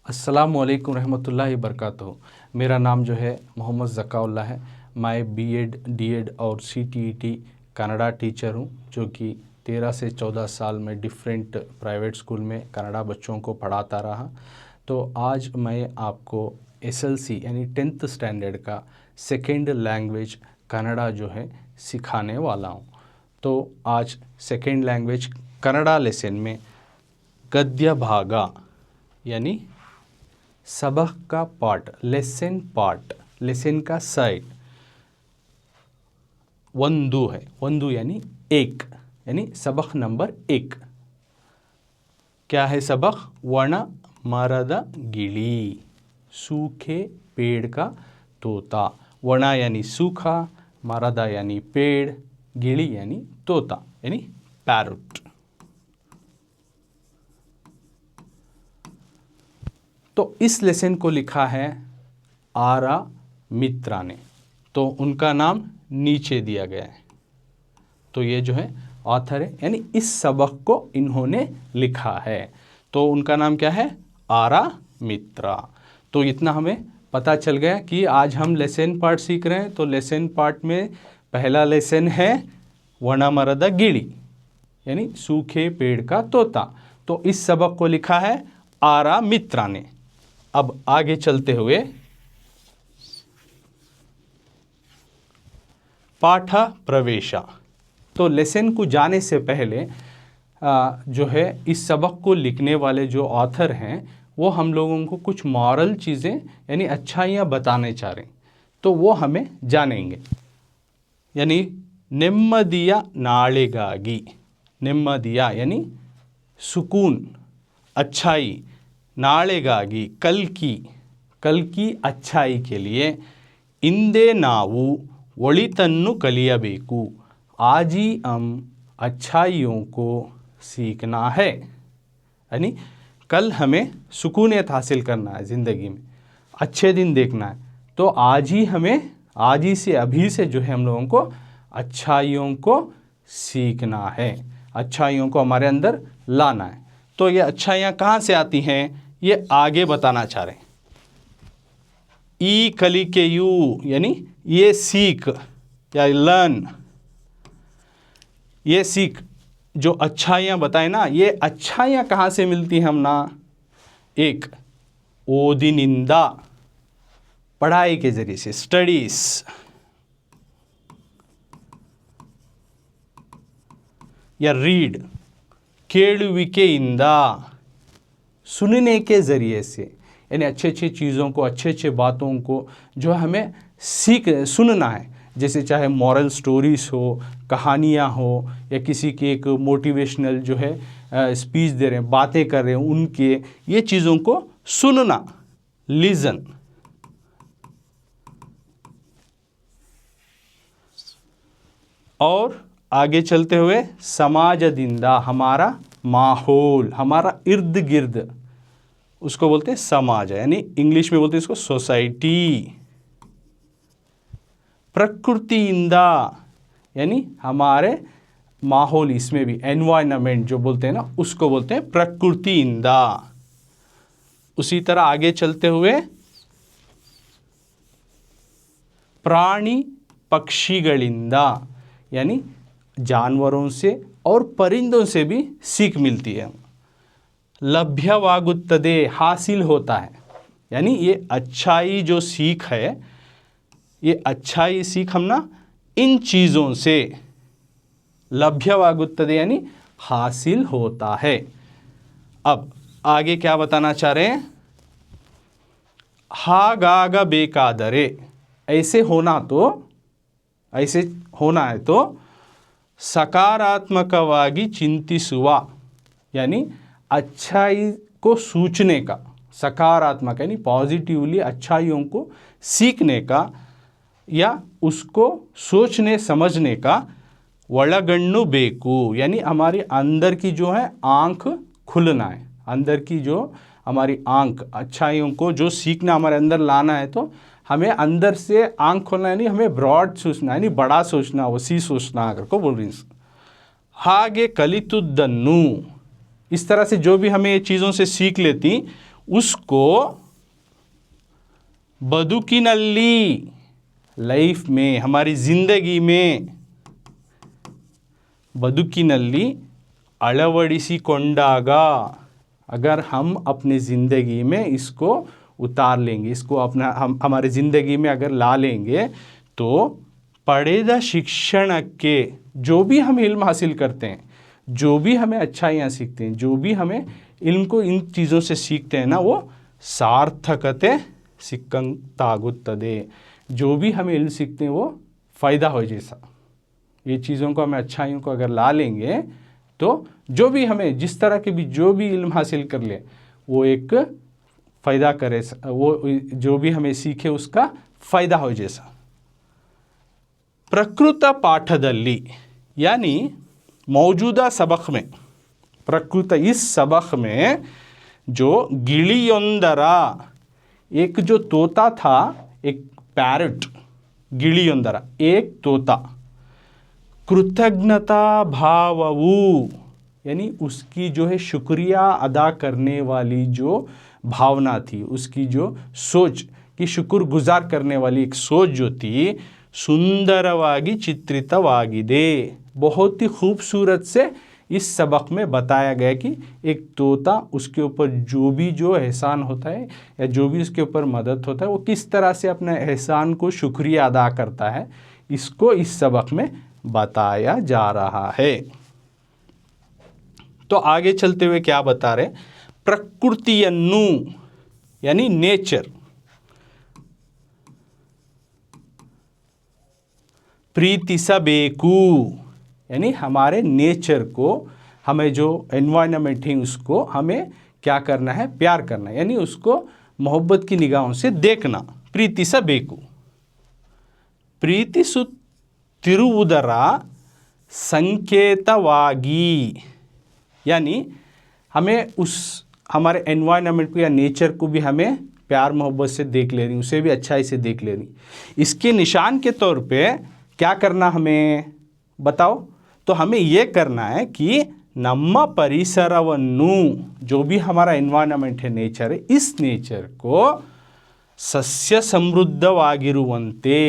अस्सलामुअलैकुम रहमतुल्लाहि बरकातहू। मेरा नाम जो है मोहम्मद ज़काउल्लाह है। मैं बीएड, डीएड और सीटीईटी कन्नड़ा टीचर हूँ, जो कि 13 से 14 साल में डिफरेंट प्राइवेट स्कूल में कन्नड़ा बच्चों को पढ़ाता रहा। तो आज मैं आपको एसएलसी यानी 10th स्टैंडर्ड का सेकेंड लैंग्वेज कन्नड़ा जो है सिखाने वाला हूँ। तो आज सेकेंड लैंग्वेज कन्नड़ा लेसन में गद्य भागा यानी सबक का पार्ट, लेसन का साइड वंदु है। वंदु यानी एक, यानी सबक नंबर 1। क्या है सबक? वण मರದ गिली, सूखे पेड़ का तोता। वणा यानी सूखा, मरदा यानी पेड़, गिली यानी तोता यानी पैरट। तो इस लेसन को लिखा है आरा मित्रा ने, तो उनका नाम नीचे दिया गया है। तो ये जो है ऑथर है, यानी इस सबक को इन्होंने लिखा है। तो उनका नाम क्या है? आरा मित्रा। तो इतना हमें पता चल गया कि आज हम लेसन पार्ट सीख रहे हैं। तो लेसन पार्ट में पहला लेसन है वण मರದ गिली यानी सूखे पेड़ का तोता। तो इस सबक को लिखा है आरा मित्रा ने। अब आगे चलते हुए पाठ प्रवेश। तो लेसन को जाने से पहले जो है इस सबक को लिखने वाले जो ऑथर हैं वो हम लोगों को कुछ मॉरल चीज़ें यानी अच्छाइयाँ बताने चाह रहे हैं, तो वो हमें जानेंगे। यानी नेम्मदिया नाळेगागी, नेम्मदिया यानी सुकून, अच्छाई, नाळेगागी कल की अच्छाई के लिए, इंदे नावु ಒಳಿತನ್ನು ಕಲಿಯಬೇಕು, आज ही हम अच्छाइयों को सीखना है। यानी कल हमें सुकूनियत हासिल करना है, ज़िंदगी में अच्छे दिन देखना है। तो आज ही से अभी से जो है हम लोगों को अच्छाइयों को सीखना है, अच्छाइयों को हमारे अंदर लाना है। तो ये अच्छाइयाँ कहाँ से आती हैं ये आगे बताना चाह रहे हैं। ई कलिकेयु यानी ये सीख या लर्न, ये सीख जो अच्छाइयाँ बताए ना, ये अच्छाइयाँ कहाँ से मिलती हैं हम ना? एक ओदिनिंदा, पढ़ाई के जरिए से, स्टडीज। या रीड केळुविकेयिंदा, सुनने के ज़रिए से, यानी अच्छे अच्छे चीज़ों को, अच्छे अच्छे बातों को जो हमें सुनना है। जैसे चाहे मॉरल स्टोरीज हो, कहानियाँ हो, या किसी के एक मोटिवेशनल जो है स्पीच दे रहे हैं, बातें कर रहे हैं, उनके ये चीज़ों को सुनना, लिजन। और आगे चलते हुए समाजदिंदा, हमारा माहौल, हमारा इर्द गिर्द, उसको बोलते हैं समाज, यानी इंग्लिश में बोलते हैं इसको सोसाइटी। प्रकृतिइंदा यानी हमारे माहौल, इसमें भी एनवायरनमेंट जो बोलते हैं ना, उसको बोलते हैं प्रकृतिइंदा। उसी तरह आगे चलते हुए प्राणी पक्षिಗಳಿಂದ यानी जानवरों से और परिंदों से भी सीख मिलती है। लभ्यवागुत्तदे हासिल होता है, यानी ये अच्छाई जो सीख है, ये अच्छाई सीख हम ना इन चीज़ों से, लभ्यवागुत्तदे यानी हासिल होता है। अब आगे क्या बताना चाह रहे हैं? हागागबेकादरे, ऐसे होना है तो सकारात्मकವಾಗಿ चिंतिಸುವ, यानी अच्छाई को सूचने का, सकारात्मक यानी पॉजिटिवली अच्छाइयों को सीखने का या उसको सोचने समझने का, ಒಳಗಣ್ಣು ಬೇಕು यानी हमारी अंदर की जो है आँख खुलना है। अंदर की जो हमारी आँख, अच्छाइयों को जो सीखना हमारे अंदर लाना है, तो हमें अंदर से आँख खोलना, यानी हमें ब्रॉड सोचना, यानी बड़ा सोचना, वसी सोचना अगर को बोल रही हैं। हागे कलितुद्दन्नु, इस तरह से जो भी हमें चीज़ों से सीख लेती, उसको उसको ಬದುಕಿನಲ್ಲಿ लाइफ में, हमारी ज़िंदगी में, बदुकिनल्ली अलवडिसिकोंडागा, अगर हम अपनी ज़िंदगी में इसको उतार लेंगे, इसको अपना हम हमारी ज़िंदगी में अगर ला लेंगे, तो पढ़ेदा शिक्षण के जो भी हम इल्म हासिल करते हैं, जो भी हमें अच्छाइयाँ सीखते हैं, जो भी हमें इल्म को इन चीज़ों से सीखते हैं ना, वो सार्थकते सिक्कंतागुत्तदे, जो भी हमें इल्म सीखते हैं वो फ़ायदा हो जैसा। ये चीज़ों को हमें अच्छाइयों को अगर ला लेंगे तो जो भी हमें जिस तरह के भी जो भी इल्म हासिल कर ले वो एक फ़ायदा करे, वो जो भी हमें सीखे उसका फ़ायदा हो जैसा। प्रकृत पाठदल्ली यानी मौजूदा सबक में, प्रकृत इस सबक में जो गिलियोंदरा, एक जो तोता था, एक पैरट, गिलियोंदरा एक तोता, कृतज्ञता भाववु यानी उसकी जो है शुक्रिया अदा करने वाली जो भावना थी, उसकी जो सोच कि शुक्रगुजार करने वाली एक सोच जो थी, सुंदरवागी चित्रितवागिदे, बहुत ही खूबसूरत से इस सबक में बताया गया कि एक तोता, उसके ऊपर जो भी जो एहसान होता है या जो भी उसके ऊपर मदद होता है, वो किस तरह से अपने एहसान को शुक्रिया अदा करता है, इसको इस सबक में बताया जा रहा है। तो आगे चलते हुए क्या बता रहे, प्रकृतियन्नु यानी नेचर, प्रीतिसबेकु यानी हमारे नेचर को, हमें जो एनवायरनमेंट है उसको हमें क्या करना है, प्यार करना, यानी उसको मोहब्बत की निगाहों से देखना। प्रीतिसबेकु, प्रीतिसु तिरुवुदरा संकेतवागी, यानी हमें उस हमारे एनवायरनमेंट को या नेचर को भी हमें प्यार मोहब्बत से देख लेनी, उसे भी अच्छाई से देख लेनी। इसके निशान के तौर पे क्या करना हमें बताओ, तो हमें ये करना है कि नम्मा परिसरवन्नु, जो भी हमारा एनवायरनमेंट है, नेचर है, इस नेचर को सस्य समृद्धवागिरुवंते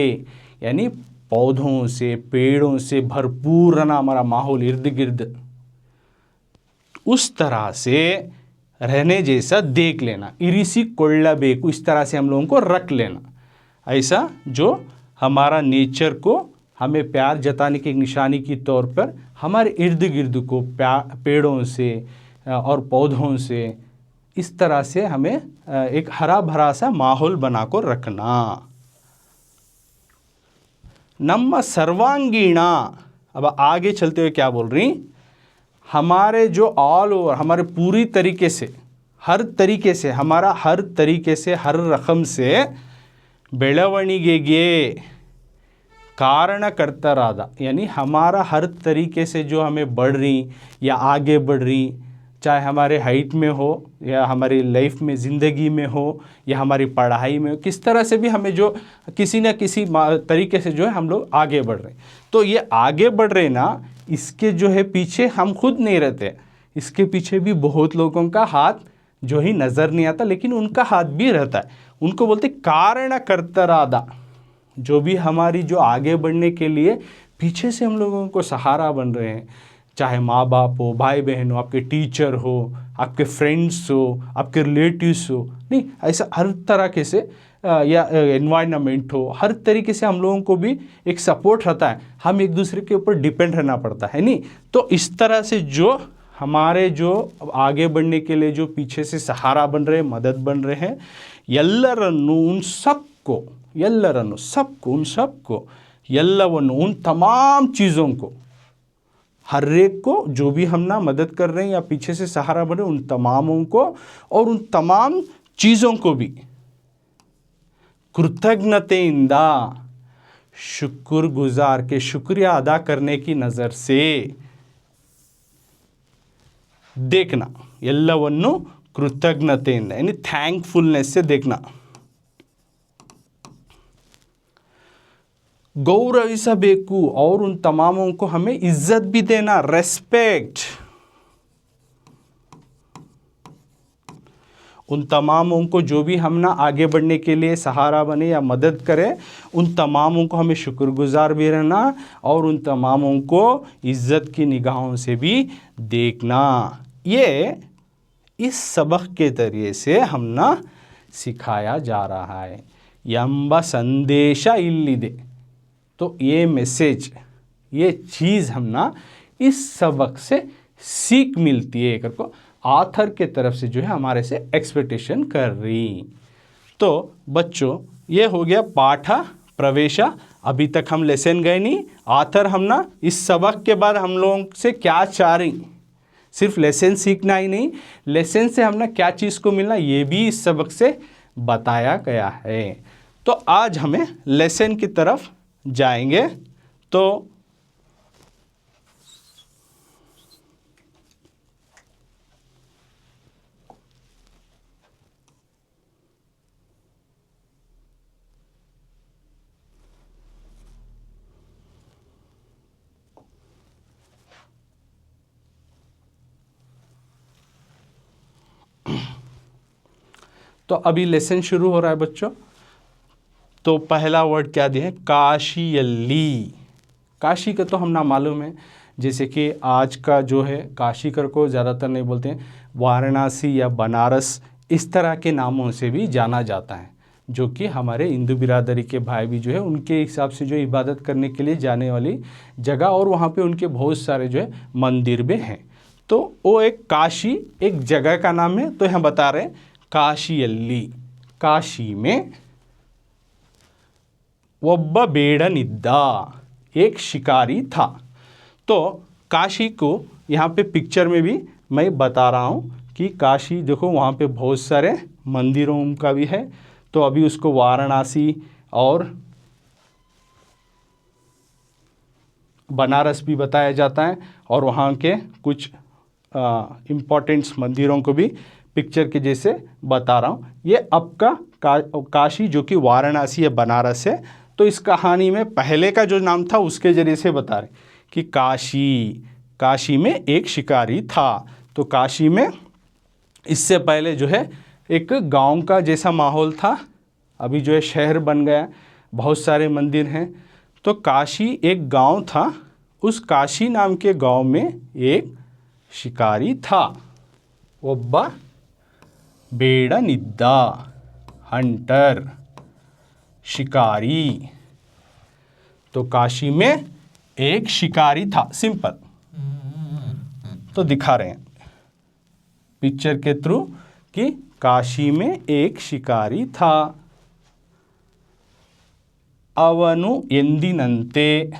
यानी पौधों से, पेड़ों से भरपूर ना हमारा माहौल इर्द गिर्द, उस तरह से रहने जैसा देख लेना। इरिसी कोल्लाबेकु, इस तरह से हम लोगों को रख लेना, ऐसा जो हमारा नेचर को हमें प्यार जताने की निशानी के तौर पर हमारे इर्द गिर्द को पेड़ों से और पौधों से इस तरह से हमें एक हरा भरा सा माहौल बनाकर रखना। नम्मा सर्वांगीणा, अब आगे चलते हुए क्या बोल रही, हमारे जो ऑल ओवर, हमारे पूरी तरीके से, हर तरीके से, हमारा हर तरीके से, हर रकम से बेळवणिಗೆಗೆ कारणकर्तारादा, यानी हमारा हर तरीके से जो हमें बढ़ रही या आगे बढ़ रही, चाहे हमारे हाइट में हो या हमारी लाइफ में, ज़िंदगी में हो या हमारी पढ़ाई में हो, किस तरह से भी हमें जो किसी न किसी तरीके से जो है हम लोग आगे बढ़ रहे हैं। तो ये आगे बढ़ रहे ना, इसके जो है पीछे हम खुद नहीं रहते, इसके पीछे भी बहुत लोगों का हाथ जो ही नज़र नहीं आता, लेकिन उनका हाथ भी रहता है। उनको बोलते कारणकर्तारादा, जो भी हमारी जो आगे बढ़ने के लिए पीछे से हम लोगों को सहारा बन रहे हैं, चाहे माँ बाप हो, भाई बहन हो, आपके टीचर हो, आपके फ्रेंड्स हो, आपके रिलेटिव्स हो, नहीं ऐसा हर तरह के से या एनवायरनमेंट हो, हर तरीके से हम लोगों को भी एक सपोर्ट रहता है, हम एक दूसरे के ऊपर डिपेंड रहना पड़ता है नहीं। तो इस तरह से जो हमारे जो आगे बढ़ने के लिए जो पीछे से सहारा बन रहे हैं, मदद बन रहे हैं, ಎಲ್ಲರನ್ನು उन सबको, ಎಲ್ಲರನ್ನು सबको, उन सबको, ಎಲ್ಲವನ್ನು उन तमाम चीज़ों को, हर एक को जो भी हम ना मदद कर रहे हैं या पीछे से सहारा बन रहे हैं, उन तमामों को और उन तमाम चीज़ों को भी कृतज्ञतेइंदा, शुक्रगुजार के, शुक्रिया अदा करने की नज़र से देखना। ಎಲ್ಲವನ್ನು कृतज्ञतेइंदा यानी थैंकफुलनेस से देखना। गौरविसबेकु, और उन तमामों को हमें इज्जत भी देना, रेस्पेक्ट। उन तमामों को जो भी हम ना आगे बढ़ने के लिए सहारा बने या मदद करें, उन तमामों को हमें शुक्रगुजार भी रहना और उन तमामों को इज़्ज़त की निगाहों से भी देखना। ये इस सबक के ज़रिए से हम ना सिखाया जा रहा है। यंबा संदेशा इल्लिदे, तो ये मैसेज, ये चीज़ हम ना इस सबक से सीख मिलती है, एक को ऑथर के तरफ से जो है हमारे से एक्सपेक्टेशन कर रही। तो बच्चों ये हो गया पाठा प्रवेशा। अभी तक हम लेसन गए नहीं, ऑथर हम ना इस सबक के बाद हम लोगों से क्या चाह रही, सिर्फ लेसन सीखना ही नहीं, लेसन से हम ना क्या चीज़ को मिलना ये भी इस सबक से बताया गया है। तो आज हमें लेसन की तरफ जाएंगे। तो अभी लेसन शुरू हो रहा है बच्चों। तो पहला वर्ड क्या दिया है, काशीयल्ली। काशी का तो हम ना मालूम है, जैसे कि आज का जो है काशीकर को ज़्यादातर नहीं बोलते हैं, वाराणसी या बनारस इस तरह के नामों से भी जाना जाता है, जो कि हमारे हिंदू बिरादरी के भाई भी जो है उनके हिसाब से जो इबादत करने के लिए जाने वाली जगह, और वहाँ पे उनके बहुत सारे जो है मंदिर भी हैं। तो वो एक काशी एक जगह का नाम है। तो यहाँ बता रहे हैं काशीयल्ली, काशी में ಒಬ್ಬ ಬೇಡನಿದ್ದ, एक शिकारी था। तो काशी को यहाँ पे पिक्चर में भी मैं बता रहा हूँ कि काशी देखो वहाँ पे बहुत सारे मंदिरों का भी है। तो अभी उसको वाराणसी और बनारस भी बताया जाता है, और वहाँ के कुछ इम्पोर्टेंट्स मंदिरों को भी पिक्चर के जैसे बता रहा हूँ। ये अब का काशी जो कि वाराणसी या बनारस है। तो इस कहानी में पहले का जो नाम था उसके ज़रिए से बता रहे कि काशी में एक शिकारी था। तो काशी में इससे पहले जो है एक गांव का जैसा माहौल था, अभी जो है शहर बन गया, बहुत सारे मंदिर हैं। तो काशी एक गांव था, उस काशी नाम के गांव में एक शिकारी था। ಒಬ್ಬ ಬೇಡನಿದ್ದ, हंटर, शिकारी। तो काशी में एक शिकारी था, सिंपल। तो दिखा रहे हैं पिक्चर के थ्रू कि काशी में एक शिकारी था। ಅವನು ಎಂದಿನಂತೆ,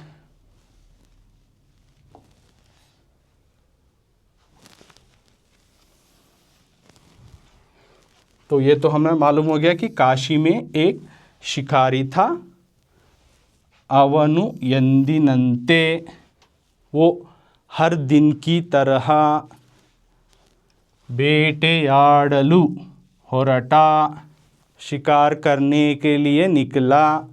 तो ये तो हमें मालूम हो गया कि काशी में एक शिकारी था। ಅವನು ಎಂದಿನಂತೆ, वो हर दिन की तरह, ಬೇಟೆಯಾಡಲು ಹೊರಟ, शिकार करने के लिए निकला,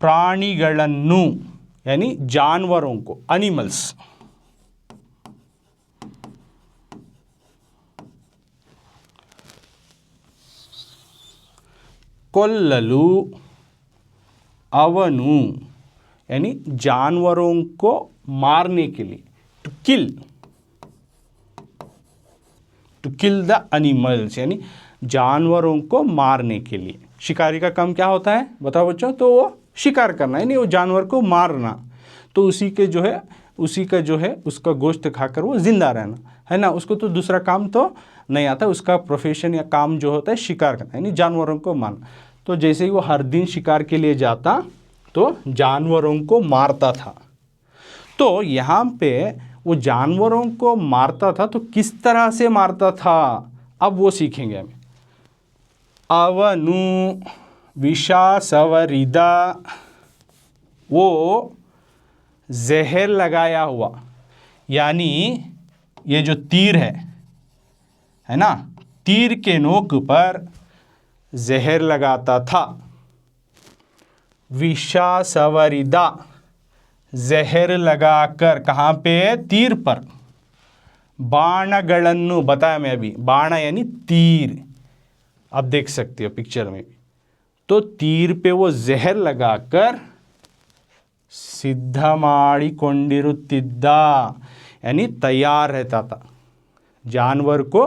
प्राणिಗಳನ್ನು यानी जानवरों को, एनिमल्स, ಕೊಲ್ಲಲು, ಅವನು यानी जानवरों को मारने के लिए, टू किल द एनिमल्स, यानी जानवरों को मारने के लिए। शिकारी का काम क्या होता है बताओ बच्चों, तो वो शिकार करना, यानी वो जानवर को मारना। तो उसी का जो है उसका गोश्त खाकर वो जिंदा रहना है ना, उसको तो दूसरा काम तो नहीं आता। उसका प्रोफेशन या काम जो होता है शिकार करना, यानी जानवरों को मारना। तो जैसे ही वो हर दिन शिकार के लिए जाता तो जानवरों को मारता था। तो यहाँ पे वो जानवरों को मारता था, तो किस तरह से मारता था अब वो सीखेंगे हम। ಅವನು विष सवरिद, वो जहर लगाया हुआ, यानी ये जो तीर है ना, तीर के नोक पर जहर लगाता था। विष सवरिदा, जहर लगाकर, कहाँ पे, तीर पर, बाणगळन्नु बताया मैं अभी, बाण यानी तीर, आप देख सकते हो पिक्चर में भी। तो तीर पे वो जहर लगाकर सिद्ध माडिकोंडिरुत्तिद्द, यानी तैयार रहता था। जानवर को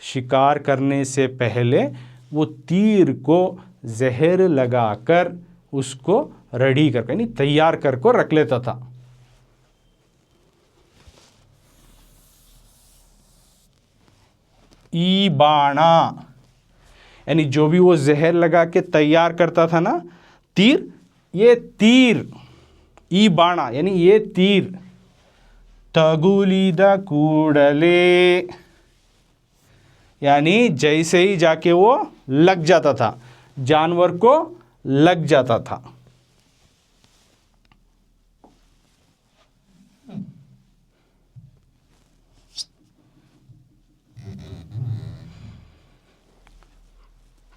शिकार करने से पहले वो तीर को जहर लगाकर उसको रेडी करके यानी तैयार करके रख लेता था। ई बाणा यानी जो भी वो जहर लगा के तैयार करता था ना तीर, ये तीर, ई बाणा यानी ये तीर, तगुलिद कूडले यानी जैसे ही जाके वो लग जाता था, जानवर को लग जाता था।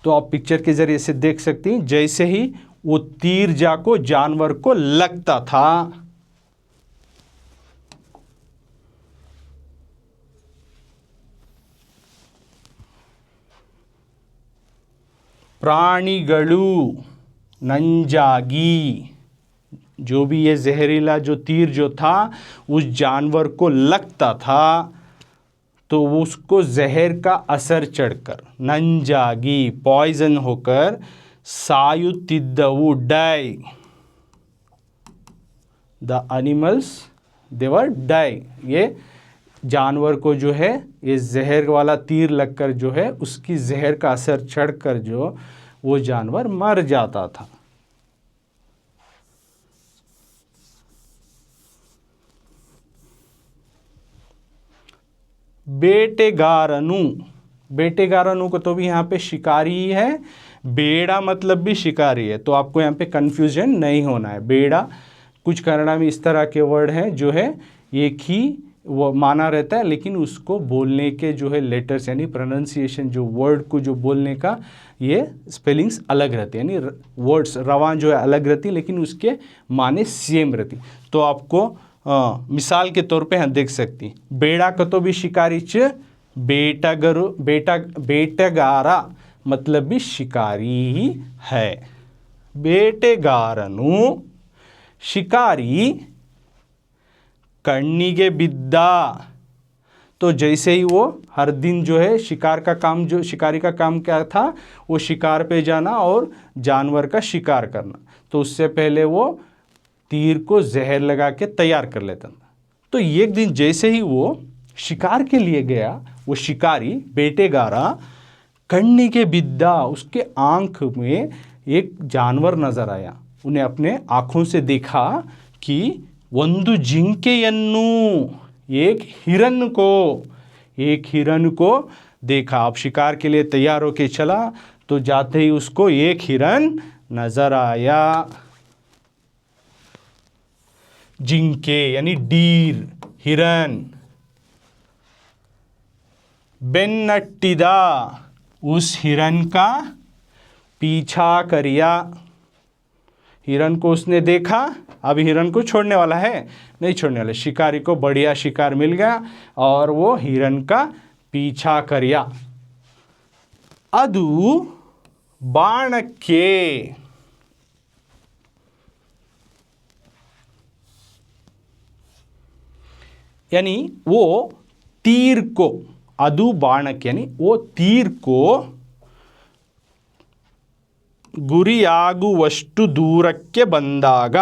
तो आप पिक्चर के जरिए से देख सकती हैं, जैसे ही वो तीर जाको जानवर को लगता था। प्राणिगळु नंजागी, जो भी ये जहरीला जो तीर जो था उस जानवर को लगता था तो उसको जहर का असर चढ़कर नंजागी पॉइजन होकर सायुतिद्दवु die, the animals they were die, ये जानवर को जो है ये जहर वाला तीर लगकर जो है उसकी जहर का असर चढ़कर जो वो जानवर मर जाता था। बेटेगारनु, बेटेगारनु को तो भी यहाँ पे शिकारी ही है, बेड़ा मतलब भी शिकारी है, तो आपको यहाँ पे कंफ्यूजन नहीं होना है। बेड़ा कुछ कन्नड़ा में इस तरह के वर्ड हैं जो है एक ही वो माना रहता है, लेकिन उसको बोलने के जो है लेटर्स यानी प्रोनाउंसिएशन जो वर्ड को जो बोलने का ये स्पेलिंग्स अलग रहते हैं, यानी वर्ड्स रवान जो है अलग रहती, लेकिन उसके माने सेम रहती। तो आपको मिसाल के तौर पे हम देख सकती हैं, बेड़ा का तो भी शिकारी च, बेटगरु बेटगारा मतलब भी शिकारी ही है। बेटेगारनु शिकारी कण्ಣಿಗೆ बिद्दा, तो जैसे ही वो हर दिन जो है शिकार का काम, जो शिकारी का काम क्या था वो शिकार पे जाना और जानवर का शिकार करना, तो उससे पहले वो तीर को जहर लगा के तैयार कर लेता था। तो एक दिन जैसे ही वो शिकार के लिए गया, वो शिकारी बेटेगारा कण्ಣಿಗೆ बिद्दा, उसके आंख में एक जानवर नजर आया। उन्हें अपने आँखों से देखा कि ಒಂದು ಜಿಂಕೆಯನ್ನು, एक हिरन को देखा। अब शिकार के लिए तैयार होके चला तो जाते ही उसको एक हिरन नजर आया। जिंके यानी डीर, हिरन। बेन्नट्टिदा, उस हिरन का पीछा करिया। हिरन को उसने देखा, अभी हिरन को छोड़ने वाला है, नहीं छोड़ने वाला। शिकारी को बढ़िया शिकार मिल गया और वो हिरन का पीछा करिया। अदु बाणक्के, यानी वो तीर को, अदु बाणक्के यानी वो तीर को ಗುರಿಯಾಗುವಷ್ಟು दूरಕ್ಕೆ ಬಂದಾಗ,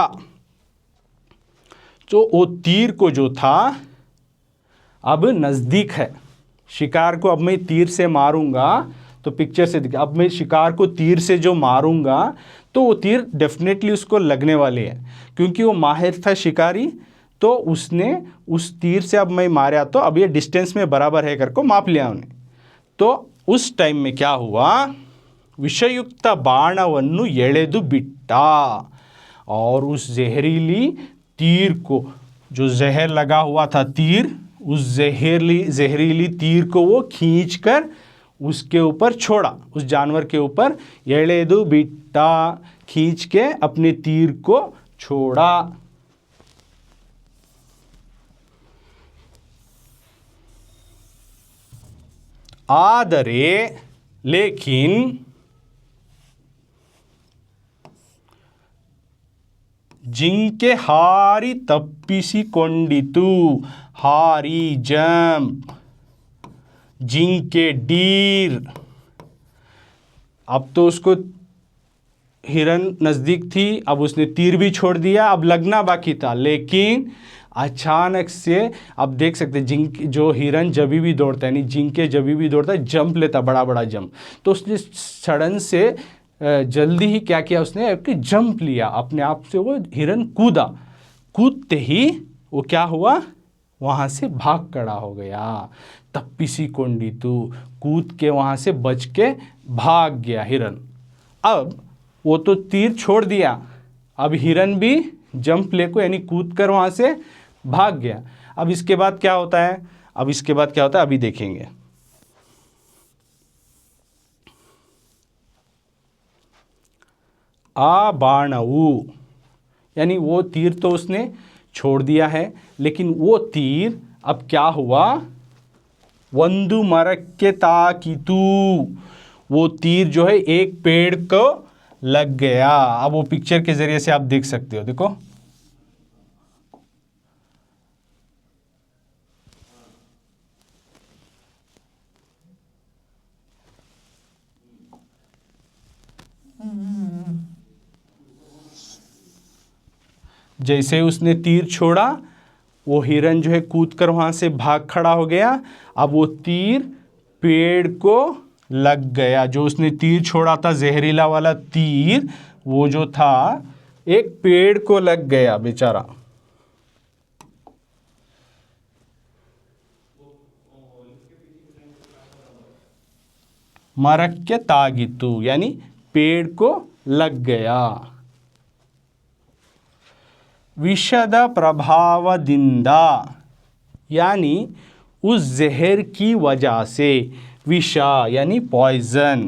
तो वो तीर को जो था अब नज़दीक है। शिकार को अब मैं तीर से मारूंगा, तो पिक्चर से देखिए, अब मैं शिकार को तीर से जो मारूंगा तो वो तीर डेफिनेटली उसको लगने वाली है, क्योंकि वो माहिर था शिकारी। तो उसने उस तीर से अब मैं मारा तो अब ये डिस्टेंस में बराबर है करके माप लिया उन्हें। तो उस टाइम में क्या हुआ, विषयुक्त बाणವನ್ನು ಎಳೆದು बिट्टा, और उस जहरीली तीर को, जो जहर लगा हुआ था तीर, उस जहरीली तीर को वो खींचकर उसके ऊपर छोड़ा, उस जानवर के ऊपर। ಎಳೆದು बिट्टा, खींच के अपने तीर को छोड़ा। ಆದರೆ लेकिन ಜಿಂಕೆ ಹಾರಿ ತಪ್ಪಿಸಿಕೊಂಡಿತು, हारी जंप, जिंके डीर। अब तो उसको हिरन नज़दीक थी, अब उसने तीर भी छोड़ दिया, अब लगना बाकी था, लेकिन अचानक से अब देख सकते जिंक जो हिरन जब भी दौड़ता है, यानी जिंके जब भी दौड़ता है जंप लेता, बड़ा बड़ा जंप, तो उसने सडन से जल्दी ही क्या किया, उसने एक जंप लिया, अपने आप से वो हिरन कूदा, कूदते ही वो क्या हुआ, वहाँ से भाग खड़ा हो गया। तप्पीसी कोंडितु, कूद के वहाँ से बच के भाग गया हिरन। अब वो तो तीर छोड़ दिया, अब हिरन भी जंप लेको यानी कूद कर वहाँ से भाग गया। अब इसके बाद क्या होता है, अब इसके बाद क्या होता है अभी देखेंगे। आ बाणऊ, यानी वो तीर तो उसने छोड़ दिया है, लेकिन वो तीर अब क्या हुआ, वंदु मरक्के ताकितु, वो तीर जो है एक पेड़ को लग गया। अब वो पिक्चर के जरिए से आप देख सकते हो, देखो जैसे उसने तीर छोड़ा, वो हिरन जो है कूद कर वहाँ से भाग खड़ा हो गया। अब वो तीर पेड़ को लग गया, जो उसने तीर छोड़ा था जहरीला वाला तीर, वो जो था एक पेड़ को लग गया बेचारा। मरक्के तागितु, यानी पेड़ को लग गया। विषद प्रभावदिंदा, यानी उस जहर की वजह से, विषा यानी पॉइजन,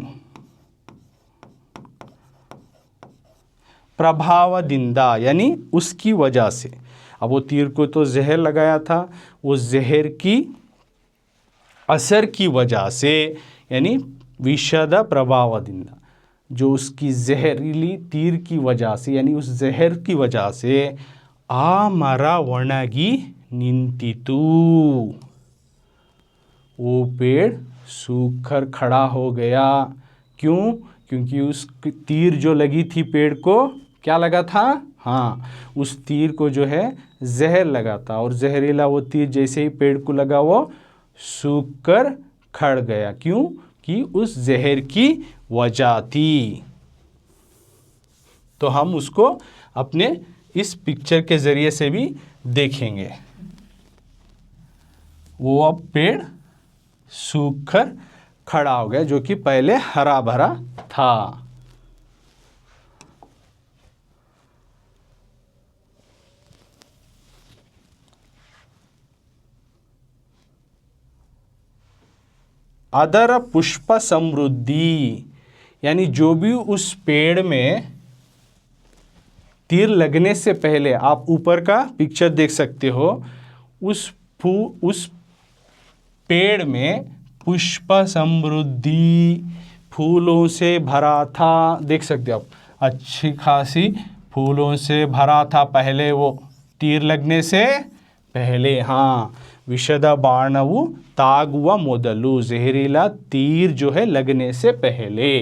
प्रभावदिंदा यानी उसकी वजह से। अब वो तीर को तो जहर लगाया था, वो जहर की असर की वजह से, यानी विषद प्रभावदिंदा, जो उसकी जहरीली तीर की वजह से, यानी उस जहर की वजह से, आ मरा वणगी निंतितु, वो पेड़ सूख कर खड़ा हो गया। क्यों? क्योंकि उस तीर जो लगी थी पेड़ को, क्या लगा था, हाँ उस तीर को जो है जहर लगा था, और जहरीला वो तीर जैसे ही पेड़ को लगा वो सूख कर खड़ गया। क्यों? कि उस जहर की वजह थी। तो हम उसको अपने इस पिक्चर के ज़रिए से भी देखेंगे। वो अब पेड़ सूख कर खड़ा हो गया, जो कि पहले हरा भरा था। अदर पुष्प समृद्धि, यानी जो भी उस पेड़ में तीर लगने से पहले, आप ऊपर का पिक्चर देख सकते हो, उस पेड़ में पुष्प समृद्धि, फूलों से भरा था। देख सकते हो आप, अच्छी खासी फूलों से भरा था पहले, वो तीर लगने से पहले। हाँ, विषद बाणवु तागुव मोदलु, जहरीला तीर जो है लगने से पहले।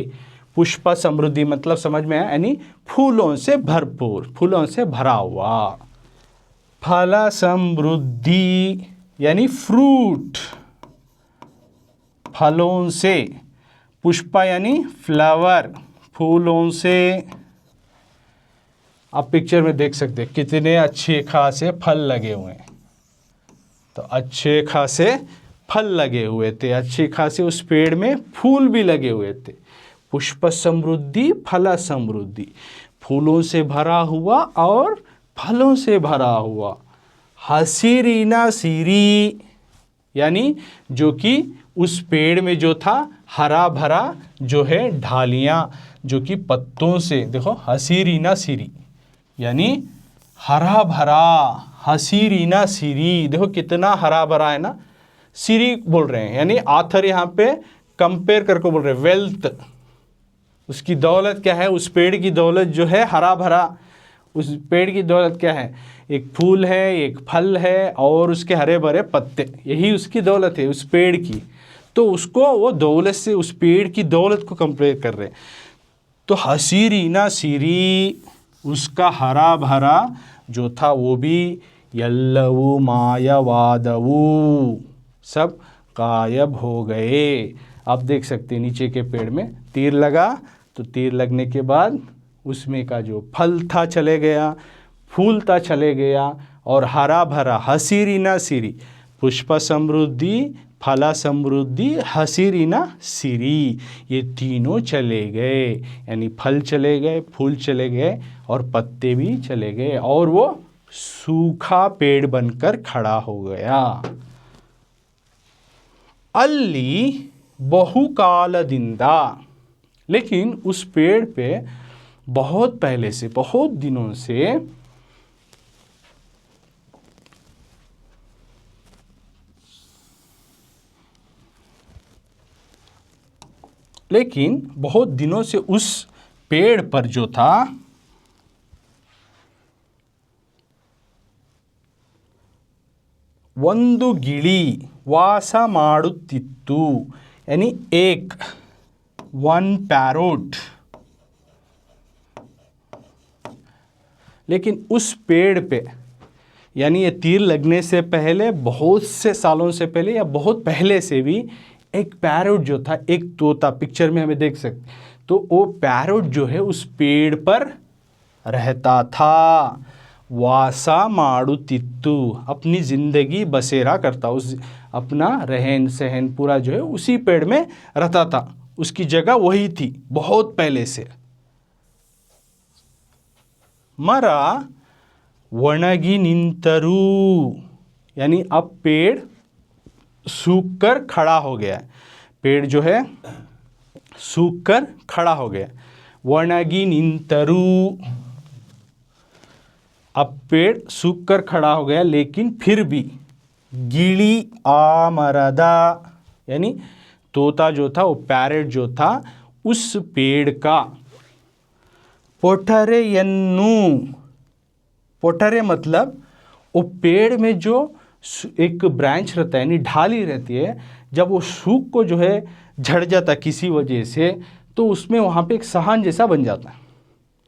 पुष्प समृद्धि मतलब समझ में आया, यानी फूलों से भरपूर, फूलों से भरा हुआ। फल समृद्धि यानी फ्रूट, फलों से। पुष्प यानी फ्लावर, फूलों से। आप पिक्चर में देख सकते हैं कितने अच्छे खासे फल लगे हुए हैं। तो अच्छे खासे फल लगे हुए थे, अच्छे खासे उस पेड़ में फूल भी लगे हुए थे। पुष्प समृद्धि, फल समृद्धि, फूलों से भरा हुआ और फलों से भरा हुआ। हसीरीना सीरी, यानी जो कि उस पेड़ में जो था हरा भरा जो है ढालियाँ, जो कि पत्तों से, देखो हसीरीना सीरी यानी हरा भरा, हसीरीना सीरी, देखो कितना हरा भरा है ना, सीरी बोल रहे हैं, यानी आथर यहाँ पे कंपेयर करके बोल रहे हैं वेल्थ, उसकी दौलत क्या है, उस पेड़ की दौलत जो है हरा भरा, उस पेड़ की दौलत क्या है, एक फूल है, एक फल है और उसके हरे भरे पत्ते, यही उसकी दौलत है उस पेड़ की। तो उसको वो दौलत से, उस पेड़ की दौलत को कंपेयर कर रहे हैं। तो हसीरी ना सीरी, उसका हरा भरा जो था वो भी यल्लवु मायावादवु, सब गायब हो गए। आप देख सकते हैं नीचे के पेड़ में तीर लगा, तो तीर लगने के बाद उसमें का जो फल था चले गया, फूल था चले गया, और हरा भरा हसीरी ना सीरी, पुष्प समृद्धि, फला समृद्धि, हसीरी ना सीरी, ये तीनों चले गए, यानी फल चले गए, फूल चले गए और पत्ते भी चले गए, और वो सूखा पेड़ बनकर खड़ा हो गया। अल्ली बहुकालदिंदा, लेकिन उस पेड़ पे बहुत पहले से, बहुत दिनों से लेकिन बहुत दिनों से उस पेड़ पर जो था ಒಂದು ಗಿಳಿ ವಾಸ ಮಾಡುತ್ತಿತ್ತು, यानी एक, वन पैरोट। लेकिन उस पेड़ पे, यानी ये तीर लगने से पहले, बहुत से सालों से पहले या बहुत पहले से भी एक पैरोट जो था, एक तोता, पिक्चर में हमें देख सकते, तो वो पैरोट जो है उस पेड़ पर रहता था। वासा माडुतित्तु, अपनी ज़िंदगी बसेरा करता, उस अपना रहन सहन पूरा जो है उसी पेड़ में रहता था, उसकी जगह वही थी बहुत पहले से। मरा वणगी निंतरू, यानी अब पेड़ सूख कर खड़ा हो गया, पेड़ जो है सूख कर खड़ा हो गया। वणगी निंतरू, अब पेड़ सूख कर खड़ा हो गया, लेकिन फिर भी गिली आमरदा, यानी तोता जो था, वो पैरेट जो था, उस पेड़ का पोटरेयन्नु, पोटरे मतलब वो पेड़ में जो एक ब्रांच रहता है, यानी ढाली रहती है, जब वो सूख को जो है झड़ जाता किसी वजह से, तो उसमें वहाँ पे एक सहान जैसा बन जाता है,